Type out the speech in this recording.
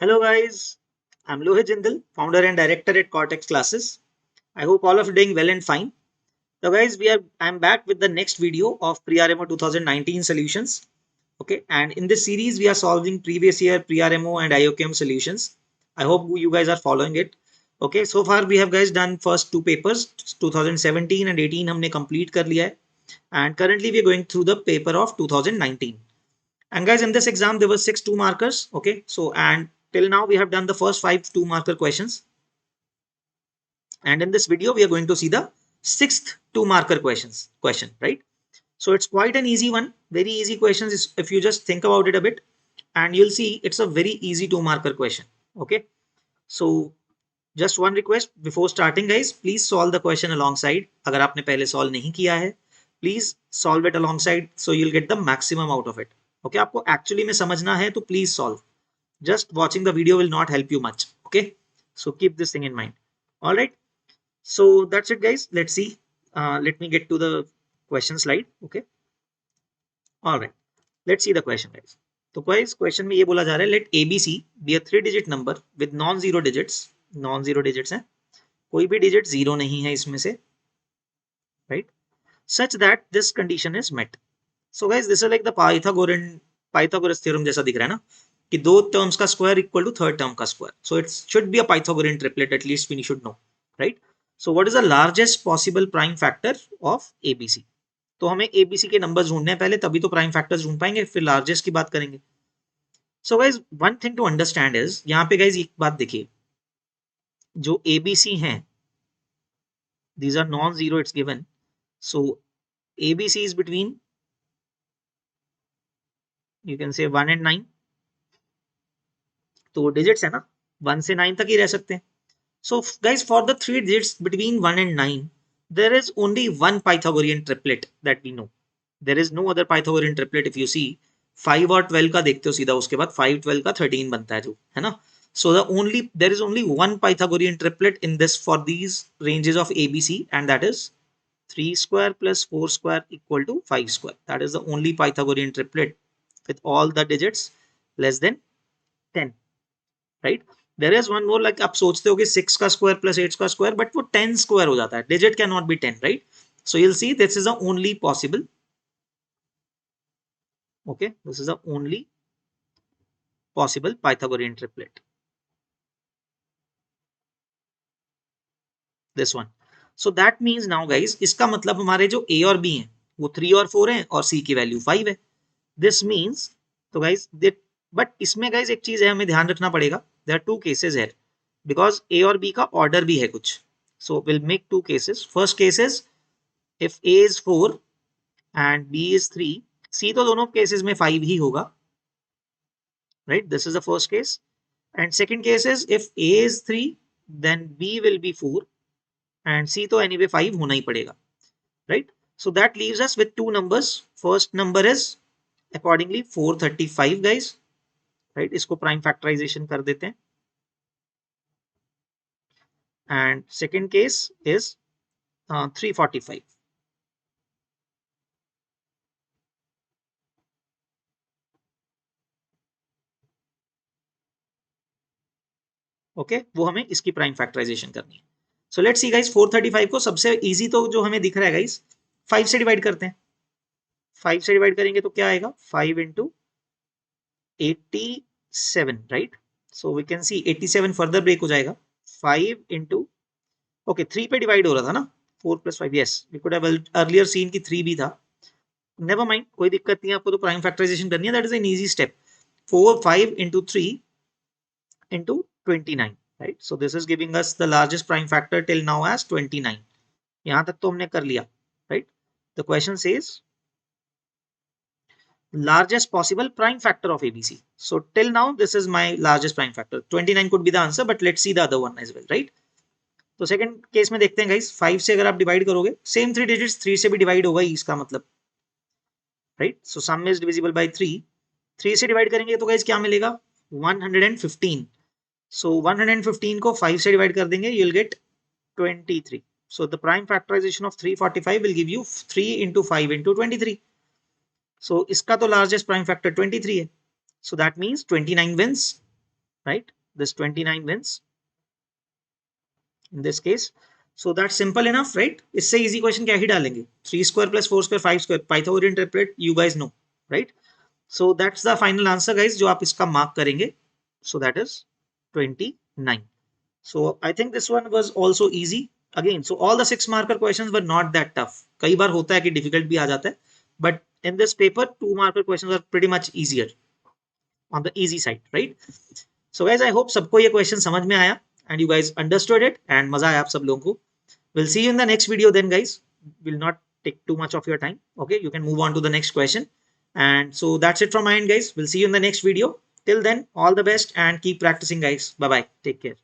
Hello guys, I'm Lohit Jindal, founder and director at Cortex Classes. I hope all of you are doing well and fine. So guys, I'm back with the next video of Pre-RMO 2019 solutions. Okay, and in this series we are solving previous year Pre-RMO and IOQM solutions. I hope you guys are following it. Okay, so far we have guys done first two papers, 2017 and 18 हमने complete कर लिया है. And currently we are going through the paper of 2019. And guys, in this exam, there were 6 2-markers. Okay. So, and till now we have done the first 5 2-marker questions. And in this video, we are going to see the 6th 2-marker question, right? So it's quite an easy one. Very easy questions if you just think about it a bit, and you'll see it's a very easy 2-marker question. Okay. So just one request before starting, guys, please solve the question alongside. अगर आपने पहले solve नहीं किया है, please solve it alongside so you'll get the maximum out of it. Okay, आपको actually में समझना है तो please solve. Just watching the video will not help you much. Okay, so keep this thing in mind. All right, so that's it guys. Let's see. Let me get to the question slide. Okay, all right, let's see the question guys. तो guys, question में ये बोला जा रहा है, let ABC be a 3-digit number with non-zero digits है, कोई भी digit zero नहीं है इसमें से, right, such that this condition is met. So guys, this is like the Pythagoras theorem जैसा दिख रहा है ना, कि दो टर्म्स का square equal to third term का square. So it should be a Pythagorean triplet, at least we should know, right. So what is the largest possible prime factor of ABC. तो हमें एबीसी के नंबर्स ढूंढने हैं पहले, तभी तो प्राइम फैक्टर्स ढूंढ पाएंगे, फिर लार्जेस्ट की बात करेंगे. So guys, one thing to understand is, यहाँ पे गाइज एक बात देखिए, जो एबीसी हैं, these are non-zero, it's given. So ABC is between, you can say 1 and 9. तो डिजिट्स है ना, 1 से 9 तक ही रह सकते हैं. So guys, for the 3 digits between 1 and 9, there is only one Pythagorean triplet that we know. There is no other Pythagorean triplet. If you see 5 और 12 का देखते हो सीधा, उसके बाद 5 12 का 13 बनता है जो है ना. So there is only one Pythagorean triplet in this for these ranges of ABC, and that is 3 square plus 4 square equal to 5 square. That is the only Pythagorean triplet with all the digits less than 10. Right. There is one more, like आप सोचते हो कि 6 का square plus 8 का square, but वो 10 square हो जाता है. Digit can not be 10, right. So you will see this is the only possible. Okay, this is the only possible Pythagorean triplet, this one. So that means now guys, इसका मतलब हमारे जो ए और B हैं वो 3 और 4 हैं और सी की वैल्यू 5 है. दिस मीन्स, तो गाइज, बट इसमें गाइज एक चीज है, हमें ध्यान रखना पड़ेगा. देयर आर 2 केसेस है, because A और B का ऑर्डर भी है कुछ. So we'll make 2 cases. First case is if A is 4 and B is 3, C तो दोनों केसेस में 5 ही होगा, right? This is the first case. And second case is if A is 3, then B will be 4 and C तो anyway 5 होना ही पड़ेगा, right? So that leaves us with 2 numbers. First number is accordingly 435 guys, right? इसको prime factorisation कर देते हैं. And second case is 345. Okay, वो हमें इसकी प्राइम फैक्टराइजेशन करनी है. सो लेट्स सी गाइस, 435 को सबसे इजी तो जो हमें दिख रहा है गाइस, 5 से डिवाइड करते हैं. 5 से डिवाइड करेंगे तो क्या आएगा, 5 into 87, right. So we can see 87 further break हो जाएगा. 5 इंटू, ओके, 3 पे डिवाइड हो रहा था ना, 4 plus 5, yes, we could have earlier seen की 3 भी था. नेवर माइंड, कोई दिक्कत नहीं है, आपको तो प्राइम फैक्टराइजेशन करनी है, that is an easy step. 5 into 3 into 29, right? So this is giving us the largest prime factor till now as 29. यहां तक तो हमने कर लिया, right? The question says largest possible prime factor of ABC. So till now this is my largest prime factor. 29 could be the answer, but let's see the other one as well, right? तो second case में देखते हैं guys, 5 से अगर आप divide करोगे, same 3 digits 3 से भी डिवाइड होगा इसका मतलब, right. So some is divisible by 3. 3 से डिवाइड करेंगे तो गाइस क्या मिलेगा, 115. So 115 को 5 से डिवाइड कर देंगे, you'll get 23. So the prime factorization of 345 will give you 3 into 5 into 23. So इसका तो largest prime factor 23 है. So that means 29 wins. right? This 29 wins in this case. So that's simple enough, right? इससे easy question क्या ही डालेंगे? 3 square plus 4 square 5 square Pythagorean triplet you guys know, right? So that's the final answer guys जो आप इसका mark करेंगे. So that is 29. So I think this one was also easy. Again, so all the 6 marker questions were not that tough. कई बार होता है कि difficult भी आ जाता है. But in this paper 2 marker questions are pretty much easier, on the easy side, right? So guys, I hope सबको ये question समझ में आया and you guys understood it and मजा आया आप सब लोगों को. We'll see you in the next video then guys. Will not take too much of your time. Okay, you can move on to the next question. And so that's it from my end guys. We'll see you in the next video. Till then, all the best and keep practicing guys. Bye bye. Take care.